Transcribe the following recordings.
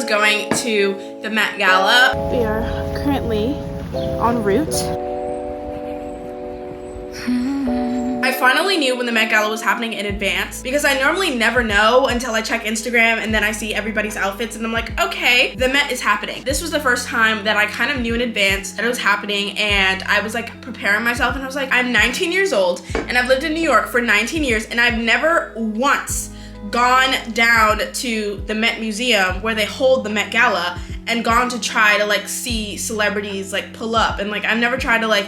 going to the Met Gala. We are currently en route. I finally knew when the Met Gala was happening in advance because I normally never know until I check Instagram and then I see everybody's outfits and I'm like, okay, the Met is happening. This was the first time that I kind of knew in advance that it was happening, and I was like preparing myself, and I was like, I'm 19 years old and I've lived in New York for 19 years and I've never once gone down to the Met Museum where they hold the Met Gala and gone to try to like see celebrities like pull up, and like I've never tried to like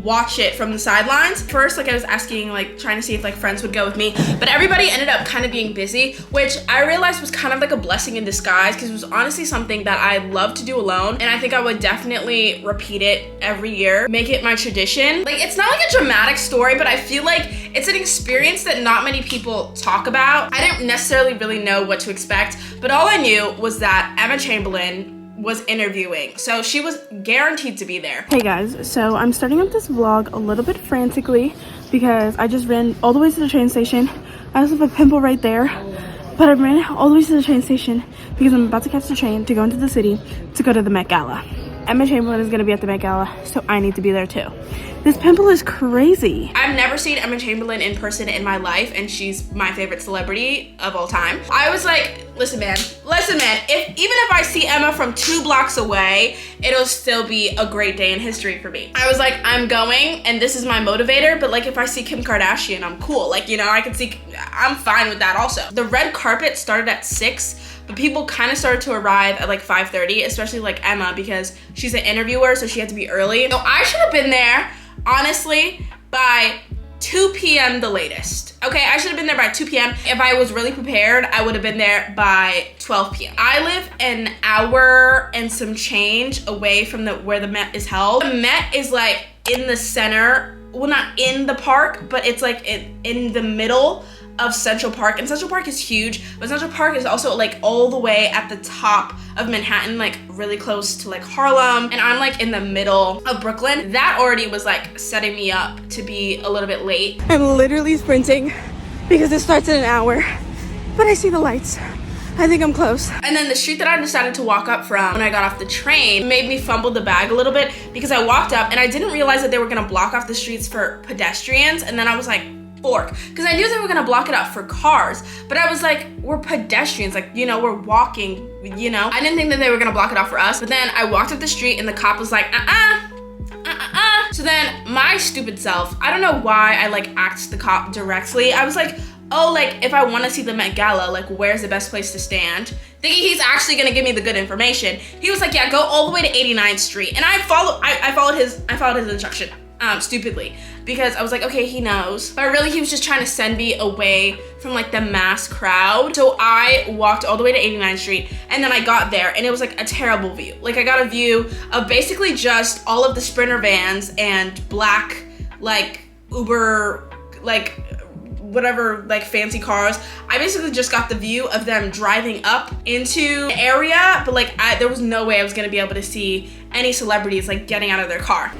watch it from the sidelines. First, like I was asking, like trying to see if like friends would go with me, but everybody ended up kind of being busy, which I realized was kind of like a blessing in disguise because it was honestly something that I love to do alone, and I think I would definitely repeat it every year, make it my tradition. Like, it's not like a dramatic story, but I feel like it's an experience that not many people talk about. I didn't necessarily really know what to expect, but all I knew was that 𝐿𝐻𝐿 was interviewing, so she was guaranteed to be there. Hey guys, so I'm starting up this vlog a little bit frantically because I just ran all the way to the train station. I also have a pimple right there, but I ran all the way to the train station because I'm about to catch the train to go into the city to go to the Met Gala. 𝐿𝐻𝐿 is gonna be at the Met Gala, so I need to be there too. This pimple is crazy. I've never seen 𝐿𝐻𝐿 in person in my life, and she's my favorite celebrity of all time. I was like, listen man, even if I see Emma from 2 blocks away, it'll still be a great day in history for me. I was like, I'm going, and this is my motivator, but like if I see Kim Kardashian, I'm cool. Like, you know, I'm fine with that also. The red carpet started at 6, but people kind of started to arrive at like 5:30, especially like Emma, because she's an interviewer, so she had to be early. So I should have been there, honestly, by 2 p.m. the latest. Okay, I should have been there by 2 p.m. If I was really prepared, I would have been there by 12 p.m. I live an hour and some change away from where the Met is held. The Met is like in the center, well, not in the park, but it's like in the middle of Central Park, and Central Park is huge, but Central Park is also like all the way at the top of Manhattan, like really close to like Harlem, and I'm like in the middle of Brooklyn. That already was like setting me up to be a little bit late. I'm literally sprinting because it starts in an hour, but I see the lights. I think I'm close. And then the street that I decided to walk up from when I got off the train made me fumble the bag a little bit because I walked up and I didn't realize that they were gonna block off the streets for pedestrians, and then I was like, because I knew they were gonna block it up for cars, but I was like, we're pedestrians, like, you know, we're walking, you know. I didn't think that they were gonna block it off for us, but then I walked up the street and the cop was like, So then my stupid self, I don't know why I like asked the cop directly. I was like, oh, like if I wanna see the Met Gala, like where's the best place to stand? Thinking he's actually gonna give me the good information. He was like, yeah, go all the way to 89th Street. And I followed his instruction. Stupidly, because I was like, okay, he knows, but really he was just trying to send me away from like the mass crowd. So I walked all the way to 89th Street, and then I got there and it was like a terrible view. Like I got a view of basically just all of the Sprinter vans and black like Uber, like whatever, like fancy cars. I basically just got the view of them driving up into the area, but like there was no way I was gonna be able to see any celebrities like getting out of their car.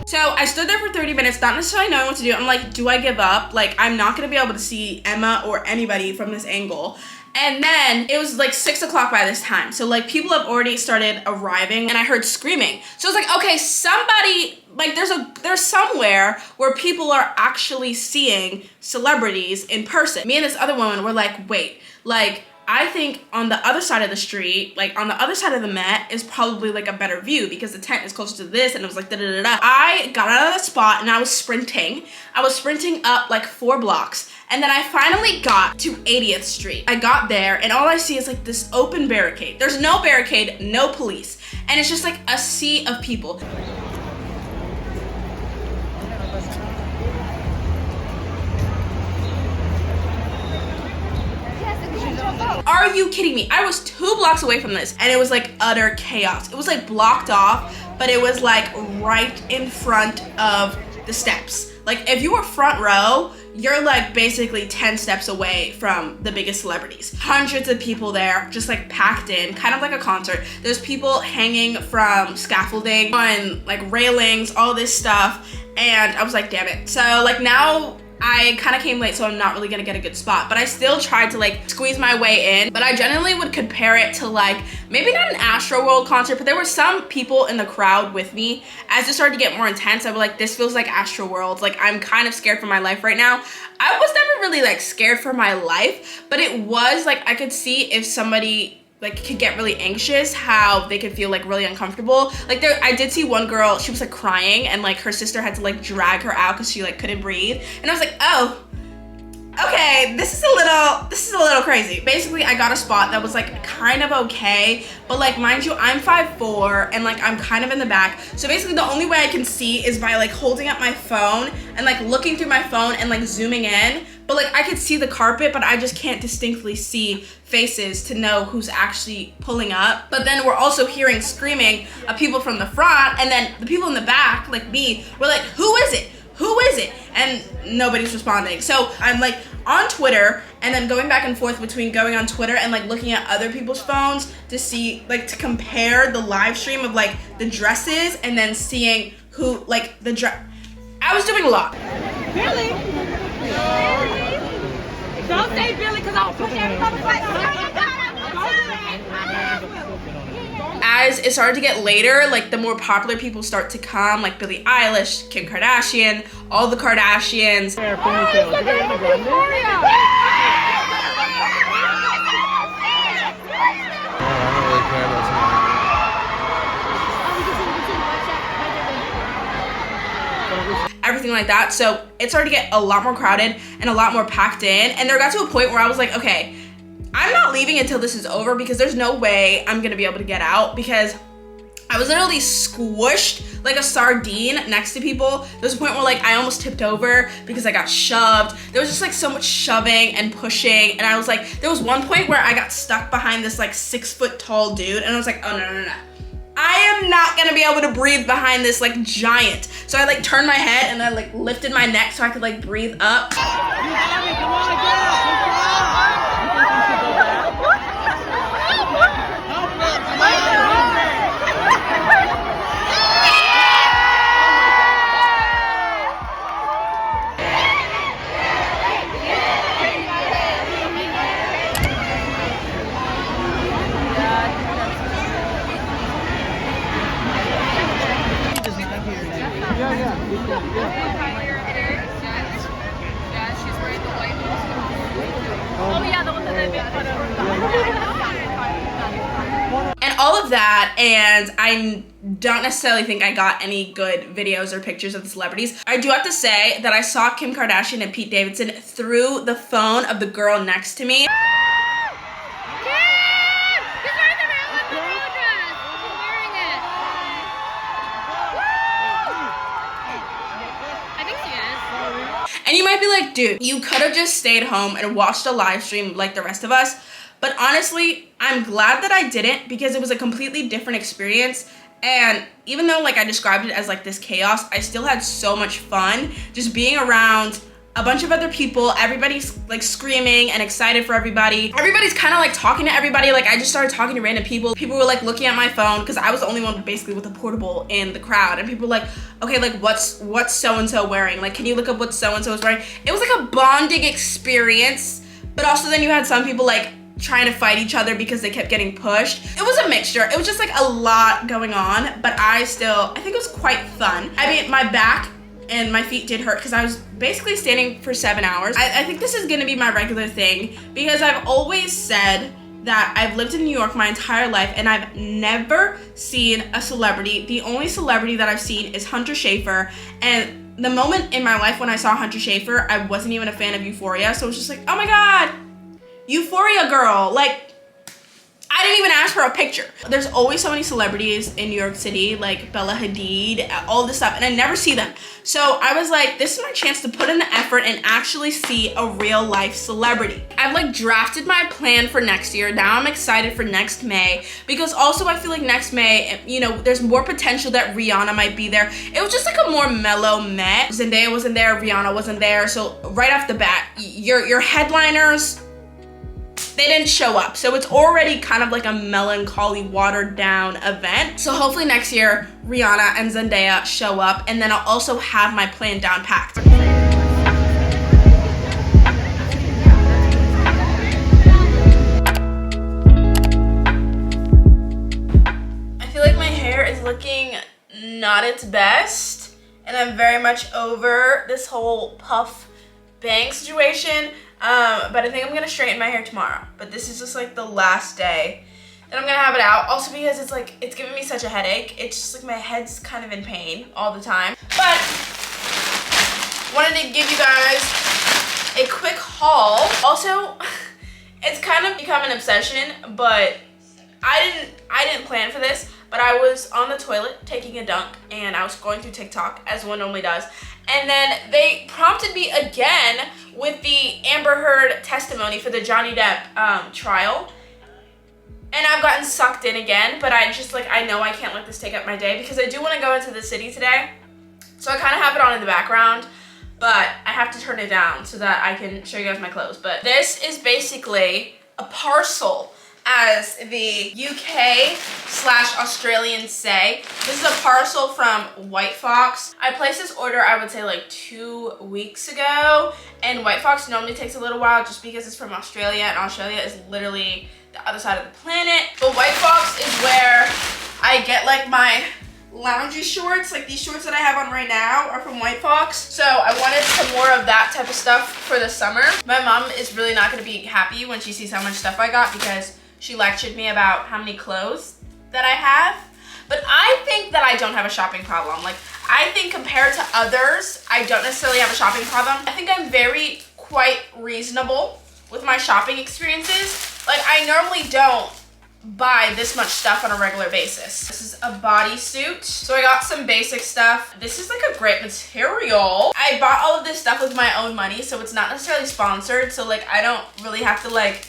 So I stood there for 30 minutes, not necessarily knowing what to do. I'm like, do I give up? Like, I'm not gonna be able to see Emma or anybody from this angle. And then it was like 6 o'clock by this time. So like people have already started arriving and I heard screaming. So I was like, okay, somebody, like there's somewhere where people are actually seeing celebrities in person. Me and this other woman were like, wait, like, I think on the other side of the street, like on the other side of the Met is probably like a better view because the tent is closer to this, and it was like da-da-da-da. I got out of the spot and I was sprinting. I was sprinting up like 4 blocks, and then I finally got to 80th Street. I got there and all I see is like this open barricade. There's no barricade, no police, and it's just like a sea of people. Are you kidding me? I was 2 blocks away from this and it was like utter chaos. It was like blocked off, but it was like right in front of the steps. Like if you were front row, you're like basically 10 steps away from the biggest celebrities. Hundreds of people there, just like packed in, kind of like a concert. There's people hanging from scaffolding on like railings, all this stuff. And I was like, damn it. So like now I kind of came late, so I'm not really gonna get a good spot, but I still tried to like squeeze my way in. But I generally would compare it to like, maybe not an Astroworld concert, but there were some people in the crowd with me. As it started to get more intense, I was like, this feels like Astroworld. Like, I'm kind of scared for my life right now. I was never really like scared for my life, but it was like, I could see if somebody like could get really anxious, how they could feel like really uncomfortable. Like I did see one girl, she was like crying and like her sister had to like drag her out because she like couldn't breathe. And I was like, oh, okay, this is a little crazy. Basically, I got a spot that was like kind of okay, but like mind you, I'm 5'4" and like I'm kind of in the back. So basically the only way I can see is by like holding up my phone and like looking through my phone and like zooming in. But like I could see the carpet, but I just can't distinctly see faces to know who's actually pulling up. But then we're also hearing screaming of people from the front, and then the people in the back, like me, were like, who is it? Who is it? And nobody's responding. So I'm like on Twitter and then going back and forth between going on Twitter and like looking at other people's phones to see, like to compare the live stream of like the dresses and then seeing who like the dress. I was doing a lot. Billy? Don't say Billy because I'll push every motherfucker. As it started to get later, like the more popular people start to come, like Billie Eilish, Kim Kardashian, all the Kardashians. Everything like that. So it started to get a lot more crowded and a lot more packed in. And there got to a point where I was like, okay, I'm not leaving until this is over because there's no way I'm gonna be able to get out because I was literally squished like a sardine next to people. There was a point where like I almost tipped over because I got shoved. There was just like so much shoving and pushing, and I was like, there was one point where I got stuck behind this like 6 foot tall dude, and I was like, oh no. I am not gonna be able to breathe behind this like giant. So I like turned my head and I like lifted my neck so I could like breathe up. And all of that, and I don't necessarily think I got any good videos or pictures of the celebrities. I do have to say that I saw Kim Kardashian and Pete Davidson through the phone of the girl next to me. And you might be like, dude, you could have just stayed home and watched a live stream like the rest of us. But honestly, I'm glad that I didn't because it was a completely different experience. And even though like I described it as like this chaos, I still had so much fun just being around a bunch of other people. Everybody's like screaming and excited for everybody. Everybody's kind of like talking to everybody. Like I just started talking to random people. People were like looking at my phone because I was the only one basically with a portable in the crowd. And people were like, okay, like what's so-and-so wearing? Like, can you look up what so-and-so is wearing? It was like a bonding experience. But also then you had some people like trying to fight each other because they kept getting pushed. It was a mixture. It was just like a lot going on, but I think it was quite fun. I mean, my back and my feet did hurt because I was basically standing for 7 hours. I think this is gonna be my regular thing because I've always said that I've lived in New York my entire life and I've never seen a celebrity. The only celebrity that I've seen is Hunter Schafer, and the moment in my life when I saw Hunter Schafer, I wasn't even a fan of Euphoria, so it was just like, oh my God, Euphoria girl. Like, I didn't even ask for a picture. There's always so many celebrities in New York City, like Bella Hadid, all this stuff, and I never see them. So I was like, this is my chance to put in the effort and actually see a real life celebrity. I've like drafted my plan for next year. Now I'm excited for next May because also I feel like next May, you know, there's more potential that Rihanna might be there. It was just like a more mellow Met. Zendaya wasn't there, Rihanna wasn't there. So right off the bat, your headliners, they didn't show up. So it's already kind of like a melancholy, watered down event. So hopefully next year, Rihanna and Zendaya show up, and then I'll also have my plan down packed. not its best, and I'm very much over this whole puff bang situation. But I think I'm gonna straighten my hair tomorrow. But this is just like the last day that I'm gonna have it out. Also because it's like, it's giving me such a headache. It's just like my head's kind of in pain all the time. But wanted to give you guys a quick haul. Also, it's kind of become an obsession, but I didn't plan for this, but I was on the toilet taking a dunk and I was going through TikTok as one normally does. And then they prompted me again with the Amber Heard testimony for the Johnny Depp trial. And I've gotten sucked in again, but I just like, I know I can't let this take up my day because I do want to go into the city today. So I kind of have it on in the background, but I have to turn it down so that I can show you guys my clothes. But this is basically a parcel, as the UK/Australians say. This is a parcel from White Fox. I placed this order, I would say like 2 weeks ago, and White Fox normally takes a little while just because it's from Australia, and Australia is literally the other side of the planet. But White Fox is where I get like my loungy shorts. Like these shorts that I have on right now are from White Fox. So I wanted some more of that type of stuff for the summer. My mom is really not gonna be happy when she sees how much stuff I got because she lectured me about how many clothes that I have. But I think that I don't have a shopping problem. Like, I think compared to others, I don't necessarily have a shopping problem. I think I'm quite reasonable with my shopping experiences. Like, I normally don't buy this much stuff on a regular basis. This is a bodysuit. So I got some basic stuff. This is like a great material. I bought all of this stuff with my own money, so it's not necessarily sponsored. So like, I don't really have to like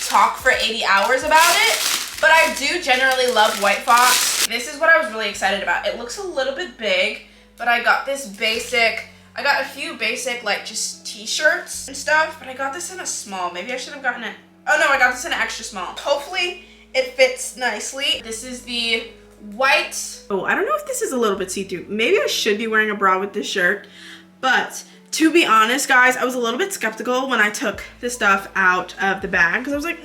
talk for 80 hours about it, but I do generally love White Fox. This is what I was really excited about. It looks a little bit big, but I got this basic, I got a few basic like just t-shirts and stuff, but I got this in a small. Maybe I should have gotten it. Oh no, I got this in an extra small. Hopefully it fits nicely. This is the white. Oh, I don't know if this is a little bit see-through. Maybe I should be wearing a bra with this shirt, but to be honest, guys, I was a little bit skeptical when I took the stuff out of the bag because I was like,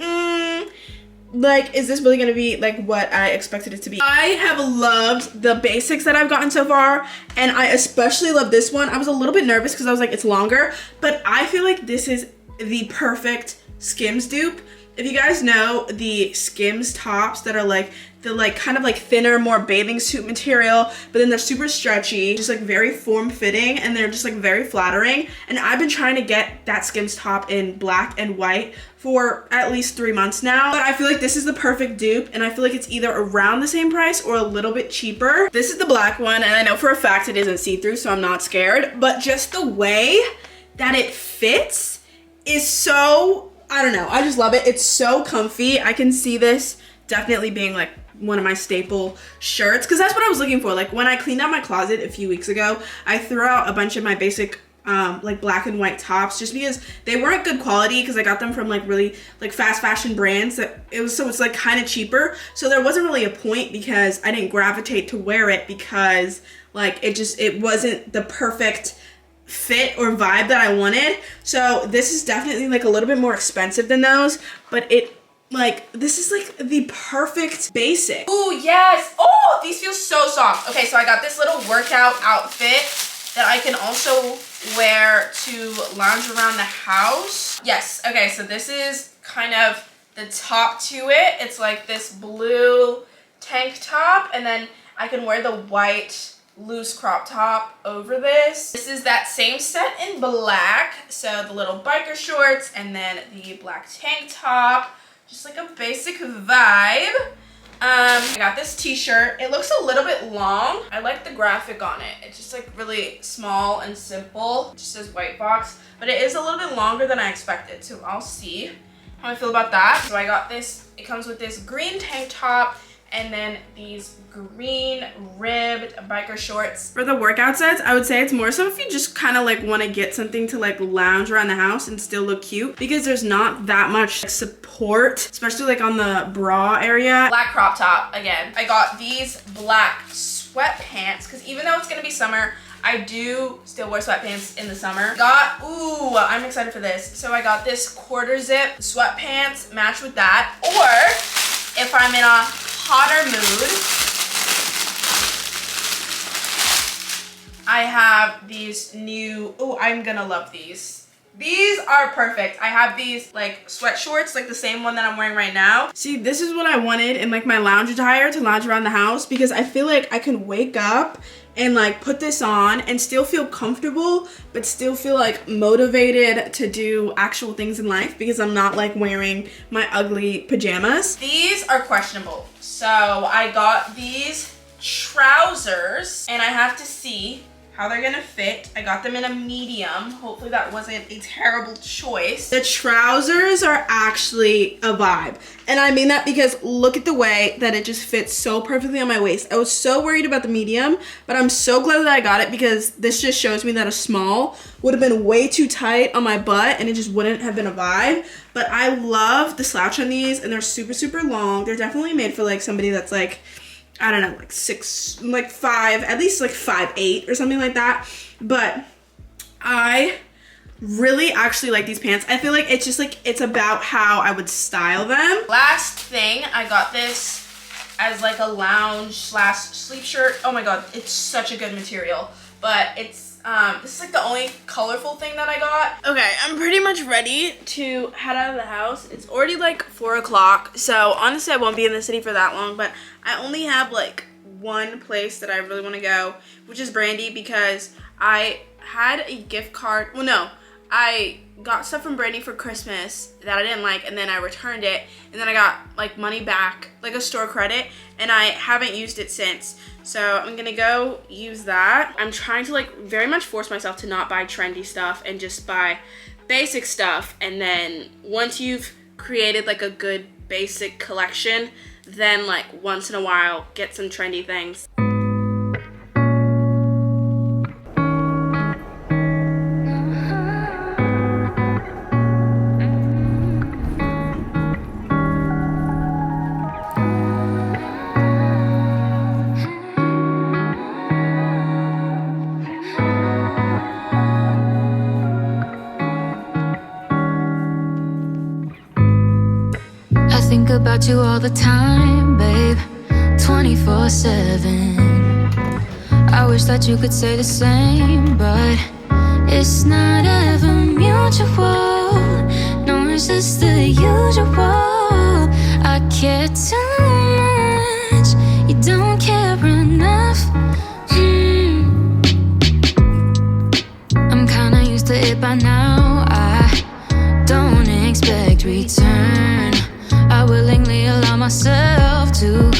like, is this really gonna be like what I expected it to be? I have loved the basics that I've gotten so far, and I especially love this one. I was a little bit nervous because I was like, it's longer, but I feel like this is the perfect Skims dupe. If you guys know the Skims tops that are like the like kind of like thinner, more bathing suit material, but then they're super stretchy, just like very form-fitting, and they're just like very flattering. And I've been trying to get that Skims top in black and white for at least 3 months now, but I feel like this is the perfect dupe, and I feel like it's either around the same price or a little bit cheaper. This is the black one, and I know for a fact it isn't see-through, so I'm not scared, but just the way that it fits is so, I don't know, I just love it. It's so comfy. I can see this definitely being like one of my staple shirts, because that's what I was looking for. Like when I cleaned out my closet a few weeks ago, I threw out a bunch of my basic like black and white tops just because they weren't good quality, because I got them from like really like fast fashion brands that it's like kind of cheaper. So there wasn't really a point because I didn't gravitate to wear it because like it wasn't the perfect fit or vibe that I wanted. So this is definitely like a little bit more expensive than those, but this is like the perfect basic. Oh yes. Oh, these feel so soft. Okay, so I got this little workout outfit that I can also wear to lounge around the house. Yes, okay, so this is kind of the top to it. It's like this blue tank top, and then I can wear the white loose crop top over this. This is that same set in black. So the little biker shorts and then the black tank top. Just like a basic vibe. I got this t-shirt. It looks a little bit long. I like the graphic on it. It's just like really small and simple. It just says White Fox, but it is a little bit longer than I expected. So I'll see how I feel about that. So I got this, it comes with this green tank top and then these green ribbed biker shorts. For the workout sets, I would say it's more so if you just kind of like want to get something to like lounge around the house and still look cute, because there's not that much like, support, especially like on the bra area. Black crop top again. I got these black sweatpants because even though it's gonna be summer, I do still wear sweatpants in the summer. Ooh, I'm excited for this. So I got this quarter zip sweatpants, match with that. Or if I'm in a hotter mood, I have these new, oh, I'm gonna love these. These are perfect. I have these like sweat shorts, like the same one that I'm wearing right now. See, this is what I wanted in like my lounge attire to lounge around the house, because I feel like I can wake up and like put this on and still feel comfortable, but still feel like motivated to do actual things in life, because I'm not like wearing my ugly pajamas. These are questionable. So I got these trousers and I have to see how they're gonna fit. I got them in a medium. Hopefully that wasn't a terrible choice. The trousers are actually a vibe. And I mean that because look at the way that it just fits so perfectly on my waist. I was so worried about the medium, but I'm so glad that I got it, because this just shows me that a small would have been way too tight on my butt and it just wouldn't have been a vibe. But I love the slouch on these, and they're super, super long. They're definitely made for like somebody that's like, I don't know, like 6, like 5, at least like 5'8" or something like that. But I really actually like these pants. I feel like it's just like, it's about how I would style them. Last thing, I got this as like a lounge slash sleep shirt. Oh my God, it's such a good material. But it's, this is like the only colorful thing that I got. Okay, I'm pretty much ready to head out of the house. It's already like 4 o'clock. So honestly, I won't be in the city for that long, but I only have like one place that I really want to go, which is Brandy, because I had a gift card. Well, no, I got stuff from Brandy for Christmas that I didn't like, and then I returned it, and then I got like money back, like a store credit, and I haven't used it since. So I'm gonna go use that. I'm trying to like very much force myself to not buy trendy stuff and just buy basic stuff. And then once you've created like a good basic collection, then like once in a while get some trendy things. Think about you all the time, babe, 24/7. I wish that you could say the same, but it's not ever mutual. No, it's just the usual. I care too much, you don't care enough. I'm kinda used to it by now. I don't expect return. I willingly allow myself to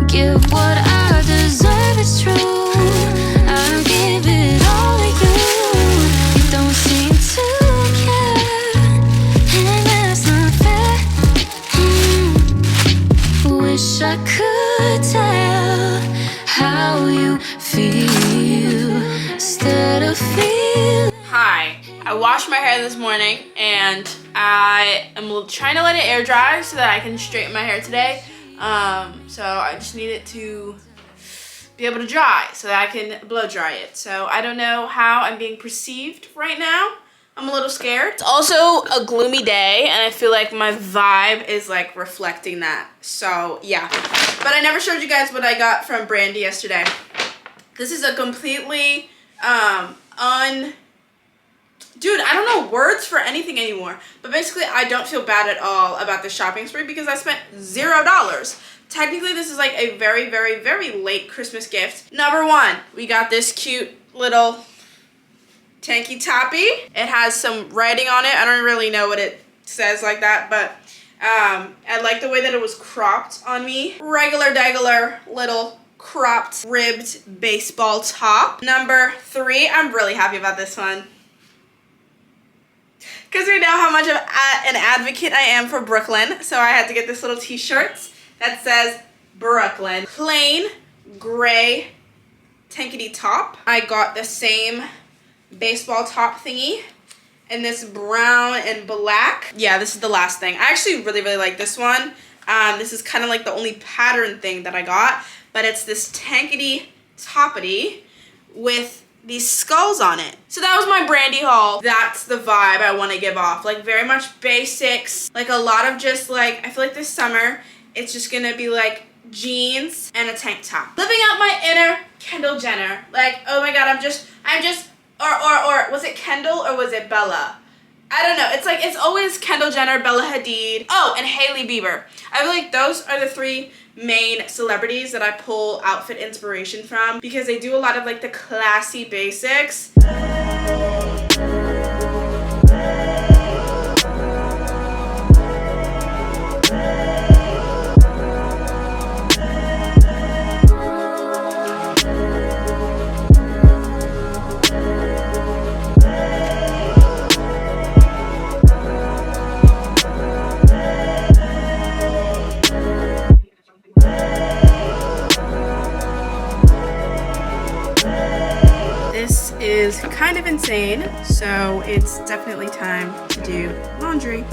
give what I deserve, it's true. I'll give it all to you. You don't seem to care, and that's not fair. Wish I could tell how you feel instead of feeling. Hi, I washed my hair this morning and I am trying to let it air dry so that I can straighten my hair today. So I just need it to be able to dry so that I can blow dry it. So I don't know how I'm being perceived right now. I'm a little scared. It's also a gloomy day and I feel like my vibe is like reflecting that. So yeah, but I never showed you guys what I got from Brandy yesterday. This is a completely Dude, I don't know words for anything anymore. But basically, I don't feel bad at all about the shopping spree because I spent $0. Technically, this is like a very, very, very late Christmas gift. Number one, we got this cute little tanky toppy. It has some writing on it. I don't really know what it says like that, but I like the way that it was cropped on me. Regular little cropped, ribbed baseball top. Number three, I'm really happy about this one, because we know how much of an advocate I am for Brooklyn. So I had to get this little t-shirt that says Brooklyn. Plain gray tankety top. I got the same baseball top thingy in this brown and black. Yeah, this is the last thing. I actually really, really like this one. This is kind of like the only pattern thing that I got, but it's this tankety toppity with these skulls on it. So that was my Brandy haul. That's the vibe I want to give off. Like very much basics, like a lot of just like, I feel like this summer, it's just gonna be like jeans, and a tank top. Living out my inner Kendall Jenner. Like, oh my god, I'm just, or was it Kendall or was it Bella? I don't know. It's like, it's always Kendall Jenner, Bella Hadid. Oh, and Hailey Bieber. I feel like those are the three main celebrities that I pull outfit inspiration from because they do a lot of like the classy basics. This is kind of insane, so it's definitely time to do laundry.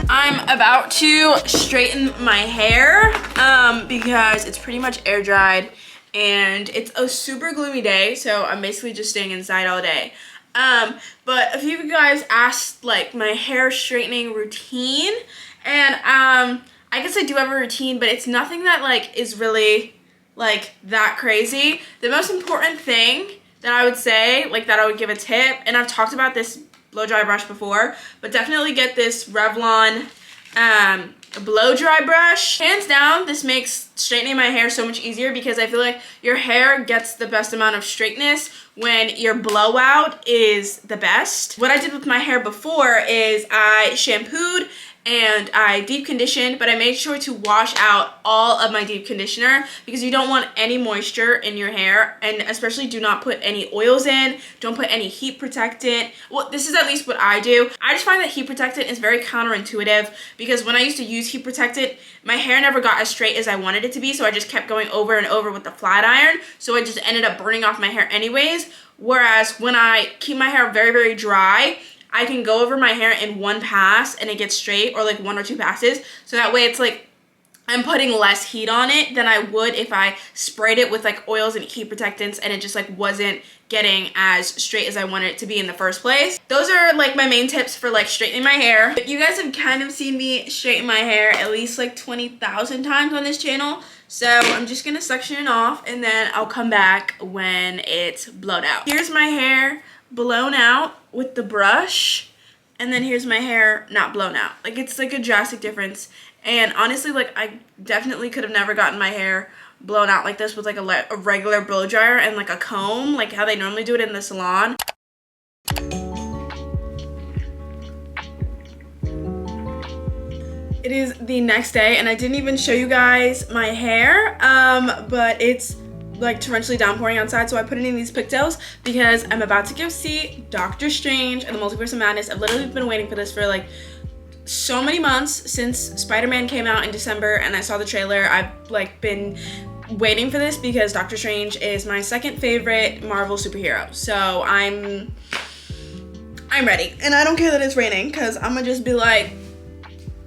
I'm about to straighten my hair because it's pretty much air dried and it's a super gloomy day, so I'm basically just staying inside all day. But a few of you guys asked like my hair straightening routine, and I guess I do have a routine, but it's nothing that like is really like that crazy. The most important thing that I would say, like that I would give a tip, and I've talked about this blow dry brush before, but definitely get this Revlon blow dry brush. Hands down, this makes straightening my hair so much easier because I feel like your hair gets the best amount of straightness when your blowout is the best. What I did with my hair before is I shampooed and I deep conditioned, but I made sure to wash out all of my deep conditioner because you don't want any moisture in your hair, and especially do not put any oils in, don't put any heat protectant. Well, this is at least what I do. I just find that heat protectant is very counterintuitive because when I used to use heat protectant, my hair never got as straight as I wanted it to be, so I just kept going over and over with the flat iron, so I just ended up burning off my hair anyways. Whereas when I keep my hair very, very dry, I can go over my hair in one pass and it gets straight, or like one or two passes. So that way it's like I'm putting less heat on it than I would if I sprayed it with like oils and heat protectants and it just like wasn't getting as straight as I wanted it to be in the first place. Those are like my main tips for like straightening my hair. But you guys have kind of seen me straighten my hair at least like 20,000 times on this channel. So I'm just gonna section it off and then I'll come back when it's blown out. Here's my hair blown out with the brush, and then here's my hair not blown out. Like, it's like a drastic difference, and honestly, like, I definitely could have never gotten my hair blown out like this with like a regular blow dryer and like a comb, like how they normally do it in the salon. It is the next day and I didn't even show you guys my hair, but it's like torrentially downpouring outside, so I put it in these pigtails because I'm about to go see Doctor Strange and the Multiverse of Madness. I've literally been waiting for this for like so many months since Spider-Man came out in December and I saw the trailer. I've like been waiting for this because Doctor Strange is my second favorite Marvel superhero. So I'm ready, and I don't care that it's raining because I'm gonna just be like,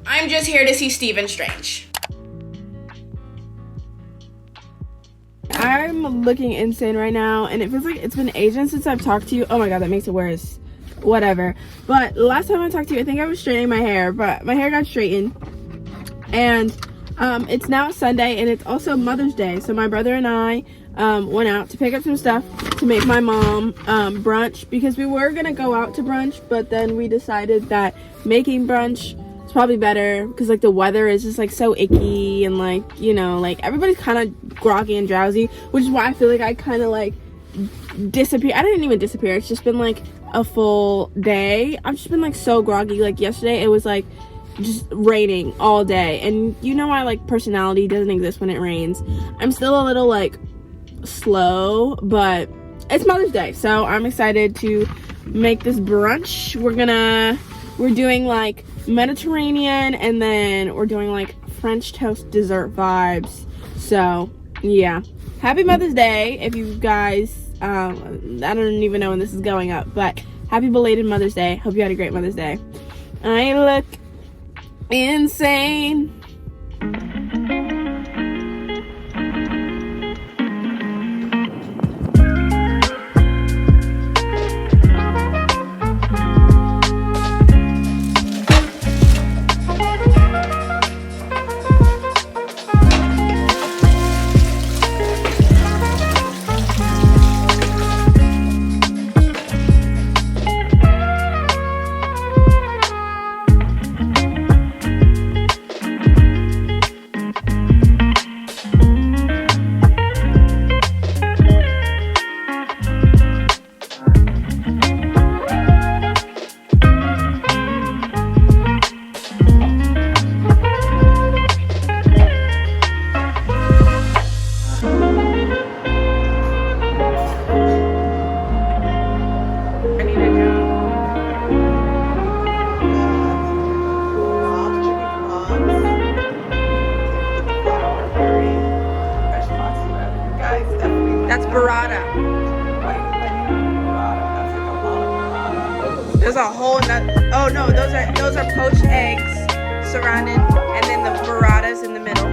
I'm just here to see Stephen Strange. I'm looking insane right now, and it feels like it's been ages since I've talked to you. Oh my god, that makes it worse. Whatever. But last time I talked to you, I think I was straightening my hair, but my hair got straightened. And it's now Sunday, and it's also Mother's Day. So my brother and I went out to pick up some stuff to make my mom brunch, because we were gonna go out to brunch, but then we decided that making brunch probably better because like the weather is just like so icky, and like, you know, like everybody's kind of groggy and drowsy, which is why I feel like I kind of like disappear. I didn't even disappear, it's just been like a full day. I've just been like so groggy. Like yesterday it was like just raining all day, and you know, my like personality doesn't exist when it rains. I'm still a little like slow, but it's Mother's Day, so I'm excited to make this brunch. We're doing like Mediterranean, and then we're doing like French toast dessert vibes. So yeah, happy Mother's Day if you guys, I don't even know when this is going up, but happy belated Mother's Day. Hope you had a great Mother's Day. I look Insane. That's burrata. There's a whole nut. Oh no, those are poached eggs surrounded, and then the burrata's in the middle.